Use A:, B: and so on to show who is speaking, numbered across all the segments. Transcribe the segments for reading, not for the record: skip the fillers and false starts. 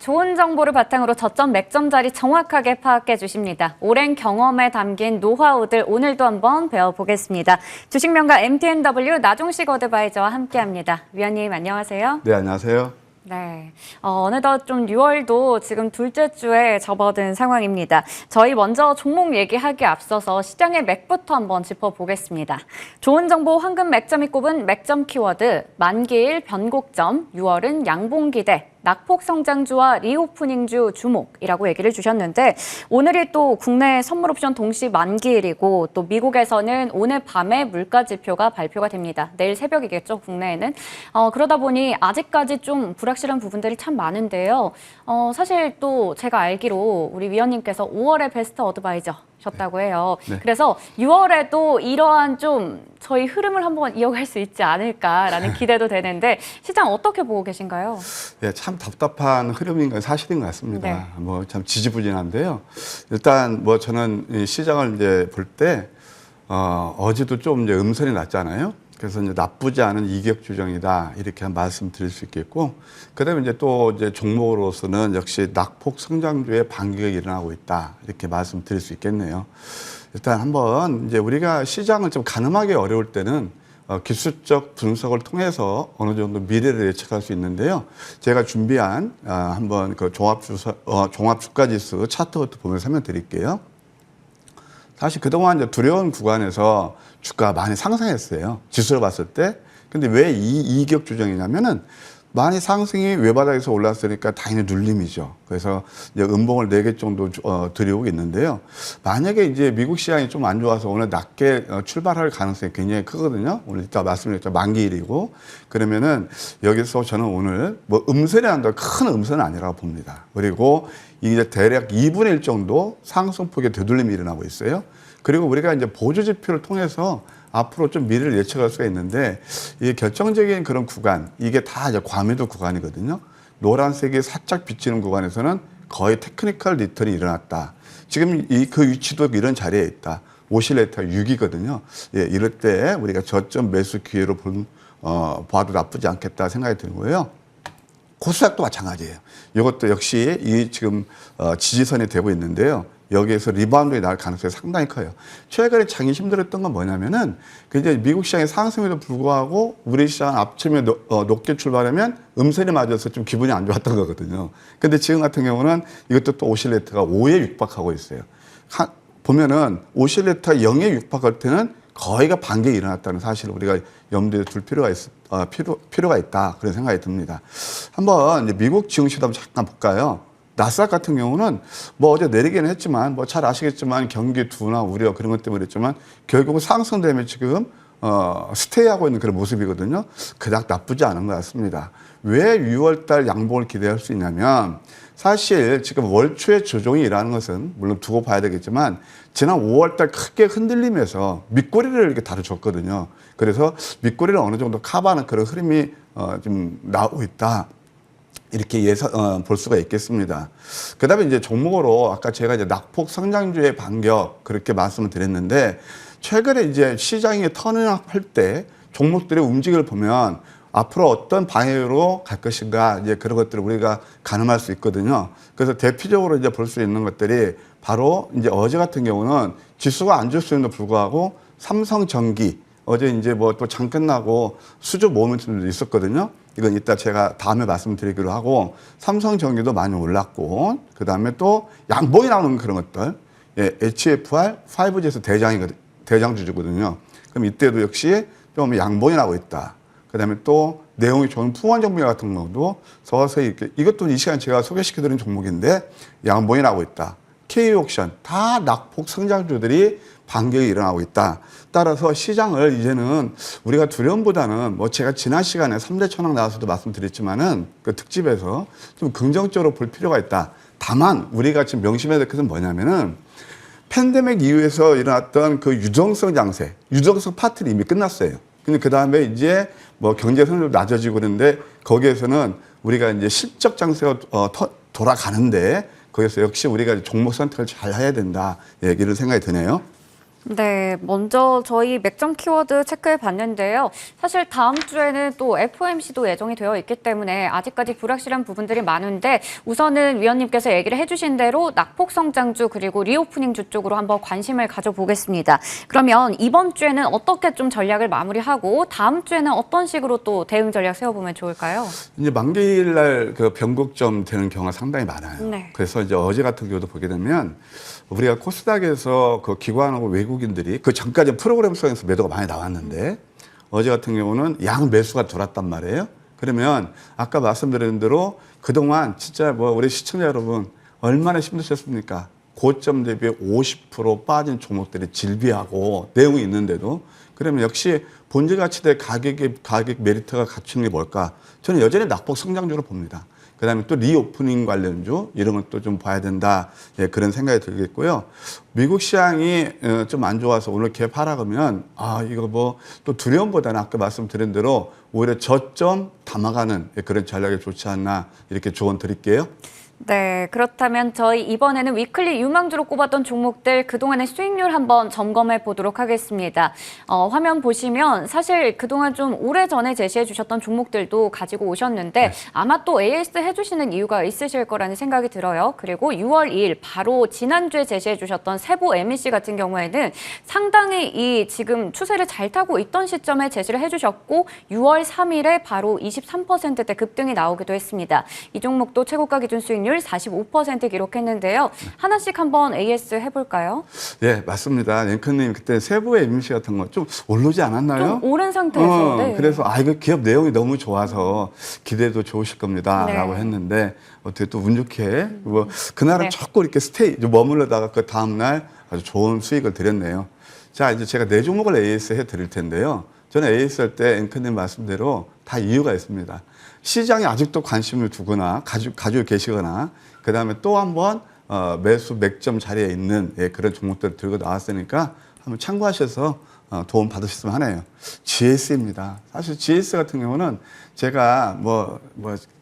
A: 좋은 정보를 바탕으로 저점 매점 자리 정확하게 파악해 주십니다. 오랜 경험에 담긴 노하우들 오늘도 한번 배워보겠습니다. 주식명가 MTNW 나종식 어드바이저와 함께합니다. 위원님 안녕하세요.
B: 네, 안녕하세요.
A: 네, 어느덧 좀 6월도 지금 둘째 주에 접어든 상황입니다. 저희 먼저 종목 얘기하기에 앞서서 시장의 맥부터 한번 짚어보겠습니다. 좋은 정보 황금 맥점이 꼽은 맥점 키워드, 만기일 변곡점, 6월은 양봉기대, 낙폭 성장주와 리오프닝주 주목이라고 얘기를 주셨는데 오늘이 또 국내 선물 옵션 동시 만기일이고 또 미국에서는 오늘 밤에 물가 지표가 발표가 됩니다. 내일 새벽이겠죠, 국내에는. 그러다 보니 아직까지 좀 불확실한 부분들이 참 많은데요. 사실 또 제가 알기로 우리 위원님께서 5월에 베스트 어드바이저 셨다고 해요.
B: 네.
A: 그래서 6월에도 이러한 좀 저희 흐름을 한번 이어갈 수 있지 않을까라는 기대도 되는데 시장 어떻게 보고 계신가요?
B: 네, 참 답답한 흐름인 건 사실인 것 같습니다.
A: 네.
B: 뭐 참 지지부진한데요. 일단 뭐 저는 이 시장을 이제 볼 때 어제도 좀 이제 음선이 났잖아요. 그래서 이제 나쁘지 않은 이격 조정이다 이렇게 말씀드릴 수 있겠고, 그다음에 이제 또 이제 종목으로서는 역시 낙폭 성장주의 반격이 일어나고 있다 이렇게 말씀드릴 수 있겠네요. 일단 한번 이제 우리가 시장을 좀 가늠하기 어려울 때는 기술적 분석을 통해서 어느 정도 미래를 예측할 수 있는데요. 제가 준비한 한번 그 종합주가지수 차트부터 보면서 설명드릴게요. 사실 그동안 이제 두려운 구간에서 주가가 많이 상승했어요. 지수로 봤을 때. 근데 왜 이격 조정이냐면은 많이 상승이 외바닥에서 올랐으니까 당연히 눌림이죠. 그래서 이제 음봉을 4개 정도 들여오고 있는데요. 만약에 이제 미국 시장이 좀 안 좋아서 오늘 낮게 출발할 가능성이 굉장히 크거든요. 오늘 이따 말씀드렸죠. 만기일이고. 그러면은 여기서 저는 오늘 뭐 음선이 난다, 큰 음선은 아니라고 봅니다. 그리고 이게 대략 2분의 1 정도 상승폭의 되돌림이 일어나고 있어요. 그리고 우리가 이제 보조 지표를 통해서 앞으로 좀 미래를 예측할 수가 있는데 이게 결정적인 그런 구간, 이게 다 이제 과매도 구간이거든요. 노란색이 살짝 비치는 구간에서는 거의 테크니컬 리턴이 일어났다. 지금 그 위치도 이런 자리에 있다. 오실레이터 6이거든요. 예, 이럴 때 우리가 저점 매수 기회로 봐도 나쁘지 않겠다 생각이 들고요. 코스닥도 마찬가지예요. 이것도 역시 이 지금 지지선이 되고 있는데요. 여기에서 리바운드에 나올 가능성이 상당히 커요. 최근에 장이 힘들었던 건 뭐냐면은 이제 미국 시장의 상승에도 불구하고 우리 시장 앞침에 높게 출발하면 음선이 맞아서 좀 기분이 안 좋았던 거거든요. 근데 지금 같은 경우는 이것도 또 오실레이터가 5에 육박하고 있어요. 보면은 오실레이터가 0에 육박할 때는 거의가 반격이 일어났다는 사실을 우리가 염두에 둘 필요가 있다. 그런 생각이 듭니다. 한번 이제 미국 증시도 한번 잠깐 볼까요? 나스닥 같은 경우는 뭐 어제 내리기는 했지만 뭐 잘 아시겠지만 경기 둔화 우려 그런 것 때문에 그랬지만 결국은 상승되면 지금 스테이하고 있는 그런 모습이거든요. 그닥 나쁘지 않은 것 같습니다. 왜 6월달 양봉을 기대할 수 있냐면 사실 지금 월초의 조정이 일어나는 것은 물론 두고 봐야 되겠지만 지난 5월달 크게 흔들리면서 밑꼬리를 이렇게 다뤄줬거든요. 그래서 밑꼬리를 어느 정도 커버하는 그런 흐름이 좀 나오고 있다. 이렇게 볼 수가 있겠습니다. 그 다음에 이제 종목으로 아까 제가 이제 낙폭 성장주의 반격 그렇게 말씀을 드렸는데 최근에 이제 시장이 턴업할 때 종목들의 움직임을 보면 앞으로 어떤 방향으로 갈 것인가 이제 그런 것들을 우리가 가늠할 수 있거든요. 그래서 대표적으로 이제 볼 수 있는 것들이 바로 이제 어제 같은 경우는 지수가 안 좋았음에도 불구하고 삼성전기 어제 이제 뭐 또 장 끝나고 수주 모멘텀도 있었거든요. 이건 이따 제가 다음에 말씀드리기로 하고 삼성전기도 많이 올랐고 그 다음에 또 양봉이 나오는 그런 것들 예, HFR 5G에서 대장주주거든요. 그럼 이때도 역시 좀 양봉이 나고 있다. 그 다음에 또 내용이 좋은 풍원정비 같은 것도 서서히 이렇게 이것도 이 시간 제가 소개시켜드린 종목인데 양봉이 나고 있다. K옥션 다 낙폭 성장주들이 반격이 일어나고 있다. 따라서 시장을 이제는 우리가 두려움보다는 뭐 제가 지난 시간에 3대 천왕 나와서도 말씀드렸지만은 그 특집에서 좀 긍정적으로 볼 필요가 있다. 다만 우리가 지금 명심해야 될 것은 뭐냐면은 팬데믹 이후에서 일어났던 그 유동성 장세, 유동성 파트는 이미 끝났어요. 근데 그 다음에 이제 뭐 경제 성장도 낮아지고 그러는데 거기에서는 우리가 이제 실적 장세가 돌아가는데 거기서 역시 우리가 종목 선택을 잘 해야 된다. 예, 이런 생각이 드네요.
A: 네, 먼저 저희 맥점 키워드 체크해 봤는데요. 사실 다음 주에는 또 FOMC도 예정이 되어 있기 때문에 아직까지 불확실한 부분들이 많은데 우선은 위원님께서 얘기를 해주신 대로 낙폭 성장주 그리고 리오프닝주 쪽으로 한번 관심을 가져보겠습니다. 그러면 이번 주에는 어떻게 좀 전략을 마무리하고 다음 주에는 어떤 식으로 또 대응 전략 세워보면 좋을까요?
B: 이제 만기일 날 그 변곡점 되는 경우가 상당히 많아요.
A: 네.
B: 그래서 이제 어제 같은 경우도 보게 되면 우리가 코스닥에서 그 기관하고 외국인들이 그 전까지 프로그램성에서 매도가 많이 나왔는데 어제 같은 경우는 양 매수가 들어왔단 말이에요. 그러면 아까 말씀드린 대로 그동안 진짜 뭐 우리 시청자 여러분 얼마나 힘드셨습니까? 고점 대비 50% 빠진 종목들이 질비하고 내용이 있는데도 그러면 역시 본질 가치대 가격 메리트가 갖추는 게 뭘까? 저는 여전히 낙폭 성장주로 봅니다. 그다음에 또 리오프닝 관련주 이런 것도 좀 봐야 된다. 예, 그런 생각이 들겠고요. 미국 시장이 좀 안 좋아서 오늘 갭 하락하면 이거 뭐 또 두려움보다는 아까 말씀드린 대로 오히려 저점 담아가는 그런 전략이 좋지 않나 이렇게 조언 드릴게요.
A: 네, 그렇다면 저희 이번에는 위클리 유망주로 꼽았던 종목들 그동안의 수익률 한번 점검해 보도록 하겠습니다. 화면 보시면 사실 그동안 좀 오래전에 제시해 주셨던 종목들도 가지고 오셨는데
B: 네.
A: 아마 또 AS 해주시는 이유가 있으실 거라는 생각이 들어요. 그리고 6월 2일 바로 지난주에 제시해 주셨던 세보 MEC 같은 경우에는 상당히 이 지금 추세를 잘 타고 있던 시점에 제시를 해주셨고 6월 3일에 바로 23%대 급등이 나오기도 했습니다. 이 종목도 최고가 기준 수익률 45% 기록했는데요. 하나씩 한번 AS 해볼까요?
B: 예, 맞습니다. 앵커님 그때 세부의 임시 같은 거 좀 오르지 않았나요?
A: 좀 오른 상태에서. 네.
B: 그래서 이거 기업 내용이 너무 좋아서 기대도 좋으실 겁니다라고
A: 네.
B: 했는데 어떻게 또 운 좋게 뭐 그날은
A: 네.
B: 조금 이렇게 머물러다가 그 다음 날 아주 좋은 수익을 드렸네요. 자, 이제 제가 네 종목을 AS 해 드릴 텐데요. 저는 AS 할 때 앵커님 말씀대로 다 이유가 있습니다. 시장에 아직도 관심을 두거나 가지고 계시거나 그다음에 또 한번 매수 맥점 자리에 있는 그런 종목들을 들고 나왔으니까 한번 참고하셔서 도움 받으셨으면 하네요. GS입니다. 사실 GS 같은 경우는 제가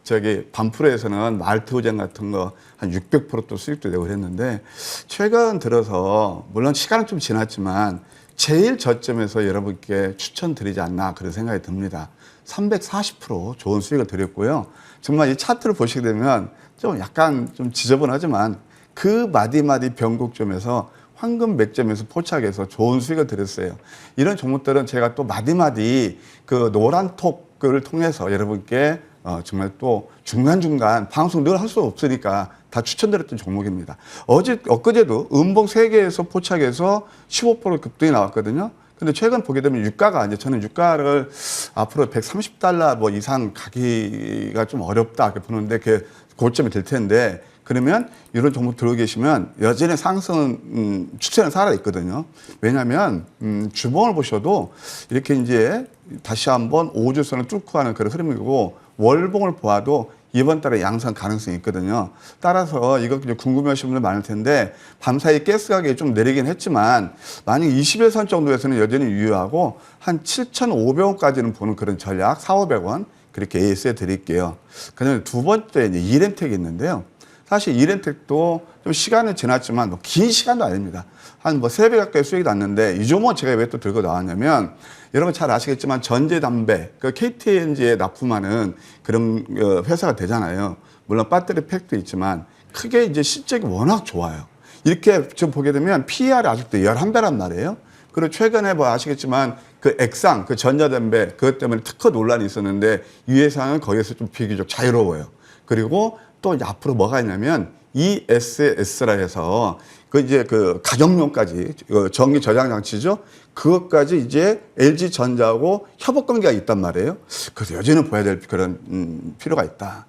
B: 저기 반프로에서는 말트오젠 같은 거 한 600%또 수익도 내고 그랬는데 최근 들어서 물론 시간은 좀 지났지만 제일 저점에서 여러분께 추천드리지 않나 그런 생각이 듭니다. 340% 좋은 수익을 드렸고요. 정말 이 차트를 보시게 되면 좀 약간 좀 지저분하지만 그 마디마디 변곡점에서 황금 맥점에서 포착해서 좋은 수익을 드렸어요. 이런 종목들은 제가 또 마디마디 그 노란 톡을 통해서 여러분께 정말 또 중간중간 방송 늘 할 수 없으니까 다 추천드렸던 종목입니다. 엊그제도 음봉 3개에서 포착해서 15% 급등이 나왔거든요. 근데 최근 보게 되면 유가가 이제 저는 유가를 앞으로 130달러 뭐 이상 가기가 좀 어렵다 이렇게 보는데 그 고점이 될 텐데 그러면 이런 종목 들고 계시면 여전히 상승은 추세는 살아 있거든요. 왜냐하면 주봉을 보셔도 이렇게 이제 다시 한번 5주선을 뚫고 가는 그런 흐름이고 월봉을 보아도 이번 달에 양상 가능성이 있거든요. 따라서 이거 궁금해하시는 분들 많을 텐데 밤사이 가스 가격이 좀 내리긴 했지만 만약 21선 정도에서는 여전히 유효하고 한 7,500원까지는 보는 그런 전략 4,500원 그렇게 AS에 드릴게요. 그다음에 두 번째 이제 이렌텍이 있는데요. 사실 이렌텍도 좀 시간은 지났지만 뭐 긴 시간도 아닙니다. 한 뭐 3배 가까이 수익이 났는데 이 종목 제가 왜 또 들고 나왔냐면 여러분 잘 아시겠지만 전자담배, 그 KTNG에 납품하는 그런 회사가 되잖아요. 물론 배터리 팩도 있지만 크게 이제 실적이 워낙 좋아요. 이렇게 좀 보게 되면 PER이 아직도 11배란 말이에요. 그리고 최근에 뭐 아시겠지만 그 액상, 그 전자담배 그것 때문에 특허 논란이 있었는데 이 회사는 거기에서 좀 비교적 자유로워요. 그리고 또 이제 앞으로 뭐가 있냐면 ESS라 해서 그 이제 그 가정용까지 전기 저장 장치죠. 그것까지 이제 LG 전자하고 협업 관계가 있단 말이에요. 그래서 여전히 봐야 될 그런 필요가 있다.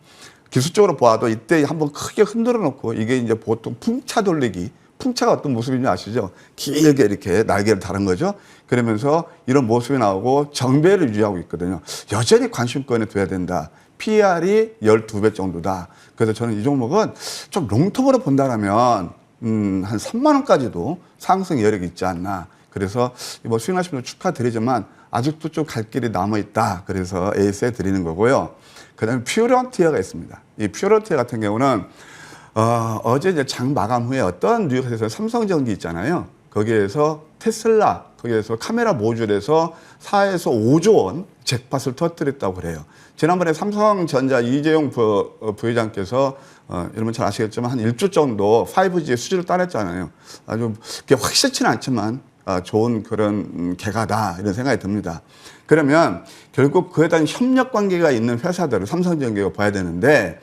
B: 기술적으로 보아도 이때 한번 크게 흔들어 놓고 이게 이제 보통 풍차 돌리기. 풍차가 어떤 모습인지 아시죠? 길게 이렇게 날개를 다른 거죠. 그러면서 이런 모습이 나오고 정배를 유지하고 있거든요. 여전히 관심권에 둬야 된다. PER이 12배 정도다. 그래서 저는 이 종목은 좀 롱텀으로 본다라면 한 3만 원까지도 상승 여력이 있지 않나. 그래서 뭐 수익하신 분들 축하드리지만 아직도 좀 갈 길이 남아 있다. 그래서 AS에 드리는 거고요. 그다음에 퓨런티어가 있습니다. 이 퓨런티어 같은 경우는 어제 이제 장 마감 후에 어떤 뉴욕에서 삼성전기 있잖아요. 거기에서 테슬라, 거기에서 카메라 모듈에서 4에서 5조 원 잭팟을 터뜨렸다고 그래요. 지난번에 삼성전자 이재용 부회장께서 여러분 잘 아시겠지만 한 1조 정도 5G 수주를 따냈잖아요. 아주 그게 확실치는 않지만 좋은 그런 개가다 이런 생각이 듭니다. 그러면 결국 그에 대한 협력 관계가 있는 회사들을 삼성전기가 봐야 되는데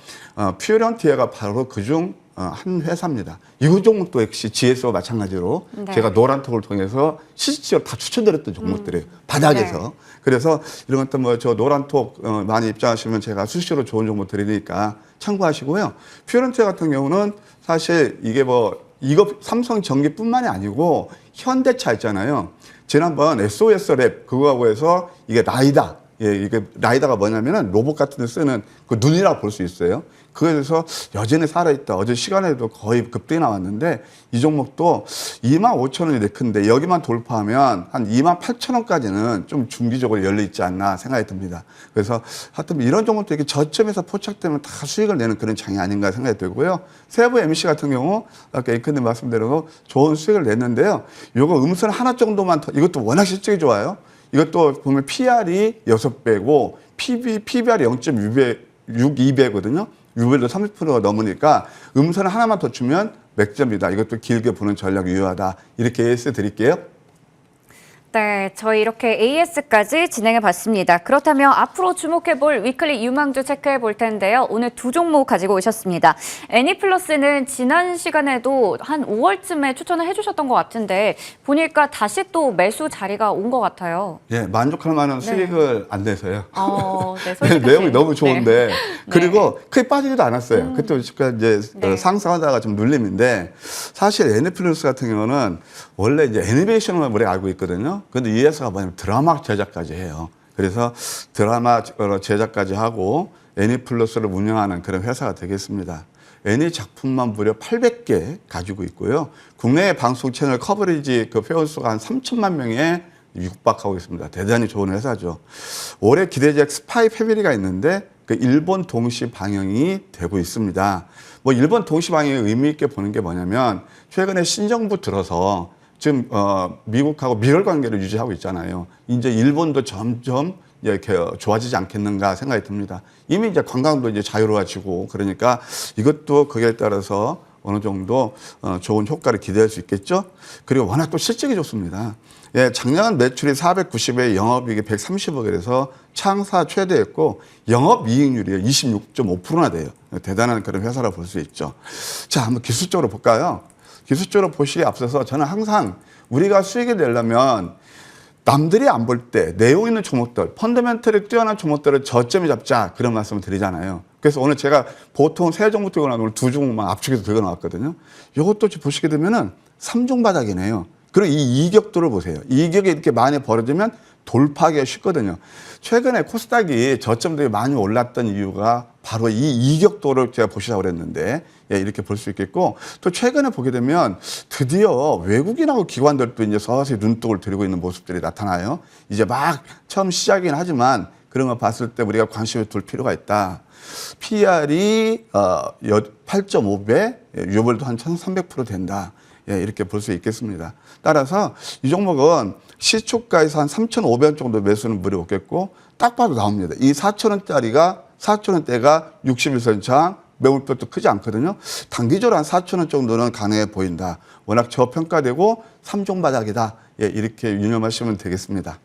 B: 퓨런티어가 바로 그중 한 회사입니다. 이 종목도 역시 GS와 마찬가지로
A: 네.
B: 제가 노란톡을 통해서 실질적으로 다 추천드렸던 종목들이에요. 바닥에서.
A: 네.
B: 그래서 이런 것도 뭐 저 노란톡 많이 입장하시면 제가 수시로 좋은 정보 드리니까 참고하시고요. 퓨런티어 같은 경우는 사실 이게 이거 삼성전기뿐만이 아니고 현대차 있잖아요. 지난번 SOS랩 그거하고 해서 이게 라이다. 예, 이게 라이다가 뭐냐면은 로봇 같은 데 쓰는 그 눈이라고 볼 수 있어요. 그거에 대해서 여전히 살아있다. 어제 시간에도 거의 급등이 나왔는데 이 종목도 25,000원이 큰데 여기만 돌파하면 한 28,000원까지는 좀 중기적으로 열려 있지 않나 생각이 듭니다. 그래서 하여튼 이런 종목도 이렇게 저점에서 포착되면 다 수익을 내는 그런 장이 아닌가 생각이 들고요. 세부 MC 같은 경우 아까 에이컨님 말씀대로 좋은 수익을 냈는데요. 요거 음선 하나 정도만 더, 이것도 워낙 실적이 좋아요. 이것도 보면 PR이 6배고 PBR이 0.62배거든요. 유별도 30%가 넘으니까 음선 하나만 더 주면 맥점이다. 이것도 길게 보는 전략 유효하다. 이렇게 AS 드릴게요.
A: 네, 저희 이렇게 AS까지 진행해 봤습니다. 그렇다면 앞으로 주목해 볼 위클리 유망주 체크해 볼 텐데요. 오늘 두 종목 가지고 오셨습니다. 애니플러스는 지난 시간에도 한 5월쯤에 추천을 해주셨던 것 같은데 보니까 다시 또 매수 자리가 온 것 같아요.
B: 예, 만족할 만한 수익을 안 내서요.
A: 네, 솔직하게.
B: 내용이 너무 좋은데
A: 네.
B: 그리고 크게 빠지지도 않았어요. 그때 이제
A: 네.
B: 상승하다가 좀 눌림인데 사실 애니플러스 같은 경우는 원래 이제 애니메이션을 우리가 알고 있거든요. 근데 이 회사가 뭐냐면 드라마 제작까지 해요. 그래서 드라마 제작까지 하고 애니플러스를 운영하는 그런 회사가 되겠습니다. 애니 작품만 무려 800개 가지고 있고요. 국내 방송 채널 커버리지 그 회원수가 한 3천만 명에 육박하고 있습니다. 대단히 좋은 회사죠. 올해 기대작 스파이 패밀리가 있는데 그 일본 동시 방영이 되고 있습니다. 뭐 일본 동시 방영의 의미 있게 보는 게 뭐냐면 최근에 신정부 들어서 지금 미국하고 밀월 관계를 유지하고 있잖아요. 이제 일본도 점점 이렇게 좋아지지 않겠는가 생각이 듭니다. 이미 이제 관광도 이제 자유로워지고 그러니까 이것도 거기에 따라서 어느 정도 좋은 효과를 기대할 수 있겠죠. 그리고 워낙 또 실적이 좋습니다. 예, 작년 매출이 490에 영업이익이 130억이라서 창사 최대였고 영업이익률이 26.5%나 돼요. 대단한 그런 회사라 볼 수 있죠. 자, 한번 기술적으로 볼까요? 기술적으로 보시기에 앞서서 저는 항상 우리가 수익을 내려면 남들이 안 볼 때 내용 있는 종목들, 펀더멘털이 뛰어난 종목들을 저점에 잡자 그런 말씀을 드리잖아요. 그래서 오늘 제가 보통 세 종목 들고 나오면 두 종목만 압축해서 들고 나왔거든요. 이것도 보시게 되면은 3종 바닥이네요. 그리고 이 이격도를 보세요. 이격이 이렇게 많이 벌어지면 돌파하기가 쉽거든요. 최근에 코스닥이 저점들이 많이 올랐던 이유가 바로 이 이격도를 제가 보시라고 그랬는데 예, 이렇게 볼 수 있겠고 또 최근에 보게 되면 드디어 외국인하고 기관들도 이제 서서히 눈독을 들이고 있는 모습들이 나타나요. 이제 막 처음 시작이긴 하지만 그런 거 봤을 때 우리가 관심을 둘 필요가 있다. PR이 8.5배, 유벌도 한 1,300% 된다. 예, 이렇게 볼 수 있겠습니다. 따라서 이 종목은 시초가에서 한 3,500원 정도 매수는 무리 없겠고 딱 봐도 나옵니다. 이 4,000원짜리가 4,000원대가 61선 장 매물표도 크지 않거든요. 단기적으로 한 4,000원 정도는 가능해 보인다. 워낙 저평가되고 3종 바닥이다. 예, 이렇게 유념하시면 되겠습니다.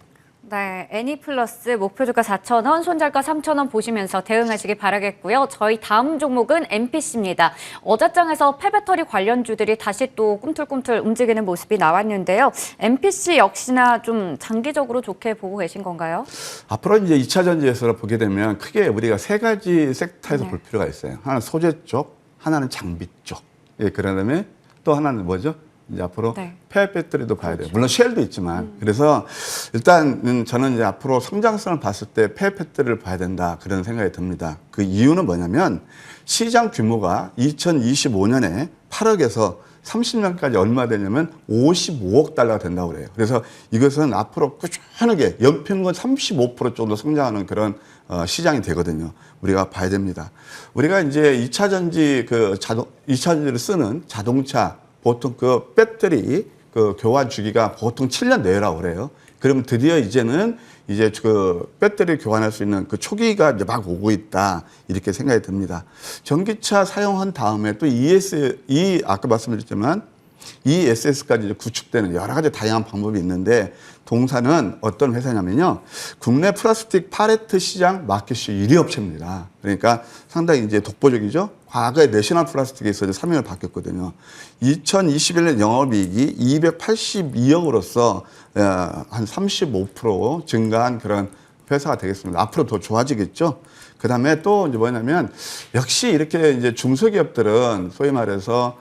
A: 네, 애니플러스 목표주가 4,000원, 손절가 3,000원 보시면서 대응하시기 바라겠고요. 저희 다음 종목은 MPC입니다. 어제장에서 폐배터리 관련주들이 다시 또 꿈틀꿈틀 움직이는 모습이 나왔는데요. MPC 역시나 좀 장기적으로 좋게 보고 계신 건가요?
B: 앞으로 이제 2차 전지에서 보게 되면 크게 우리가 세 가지 섹터에서 볼 필요가 있어요. 하나는 소재 쪽, 하나는 장비 쪽. 예, 그다음에 또 하나는 뭐죠? 이제 앞으로 폐 배터리도 봐야 돼요. 물론 쉘도 있지만. 그래서 일단 저는 이제 앞으로 성장성을 봤을 때 폐 배터리를 봐야 된다. 그런 생각이 듭니다. 그 이유는 뭐냐면 시장 규모가 2025년에 8억에서 30년까지 얼마 되냐면 55억 달러가 된다고 그래요. 그래서 이것은 앞으로 꾸준하게 연평균 35% 정도 성장하는 그런 시장이 되거든요. 우리가 봐야 됩니다. 우리가 이제 2차 전지 2차 전지를 쓰는 자동차 보통 그 배터리 그 교환 주기가 보통 7년 내라고 그래요. 그럼 드디어 이제는 이제 그 배터리 교환할 수 있는 그 초기가 이제 막 오고 있다. 이렇게 생각이 듭니다. 전기차 사용한 다음에 또 아까 말씀드렸지만 ESS까지 이제 구축되는 여러 가지 다양한 방법이 있는데 동사는 어떤 회사냐면요. 국내 플라스틱 팔레트 시장 마켓슈 1위 업체입니다. 그러니까 상당히 이제 독보적이죠. 과거에 내셔널 플라스틱에 있어서 사명을 바뀌었거든요. 2021년 영업이익이 282억으로서 한 35% 증가한 그런 회사가 되겠습니다. 앞으로 더 좋아지겠죠. 그 다음에 또 이제 뭐냐면 역시 이렇게 이제 중소기업들은 소위 말해서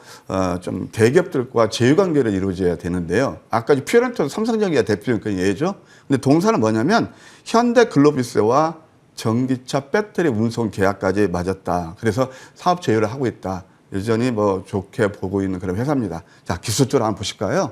B: 좀 대기업들과 제휴관계를 이루어져야 되는데요. 아까 퓨어렌토 삼성전기가 대표적인 그 예죠. 근데 동사는 뭐냐면 현대 글로비스와 전기차 배터리 운송 계약까지 맞았다. 그래서 사업 제휴를 하고 있다. 여전히 뭐 좋게 보고 있는 그런 회사입니다. 자, 기술적으로 한번 보실까요?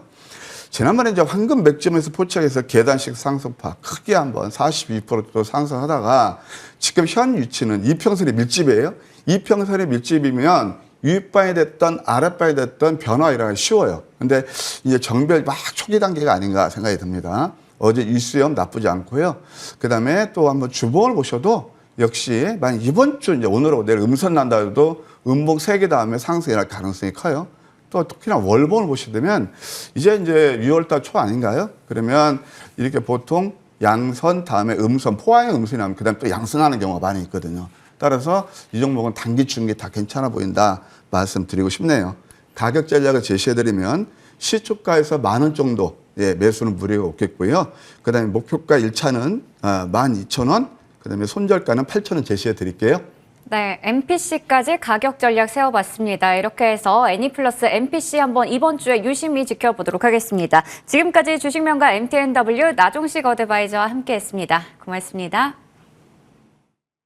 B: 지난번에 이제 황금 맥점에서 포착해서 계단식 상승파 크게 한번 42%또 상승하다가 지금 현 위치는 이평선의 밀집이에요. 이평선의 밀집이면 윗방이 됐던 아랫방이 됐던 변화가 쉬워요. 근데 이제 정별 막 초기 단계가 아닌가 생각이 듭니다. 어제 일수염 나쁘지 않고요. 그 다음에 또 한번 주봉을 보셔도 역시 만약 이번 주 이제 오늘하고 내일 음선 난다 해도 음봉 3개 다음에 상승이 날 가능성이 커요. 또 특히나 월봉을 보시면 이제 6월달 초 아닌가요? 그러면 이렇게 보통 양선 다음에 음선, 포항의 음선이 나면 그다음 또 양선하는 경우가 많이 있거든요. 따라서 이 종목은 단기, 중기 다 괜찮아 보인다 말씀드리고 싶네요. 가격 전략을 제시해드리면 시초가에서 10,000원 정도 매수는 무리가 없겠고요. 그다음에 목표가 1차는 12,000원, 그다음에 손절가는 8,000원 제시해드릴게요.
A: 네, MPC까지 가격 전략 세워봤습니다. 이렇게 해서 애니플러스 MPC 한번 이번 주에 유심히 지켜보도록 하겠습니다. 지금까지 주식명가 MTNW 나종식 어드바이저와 함께했습니다. 고맙습니다.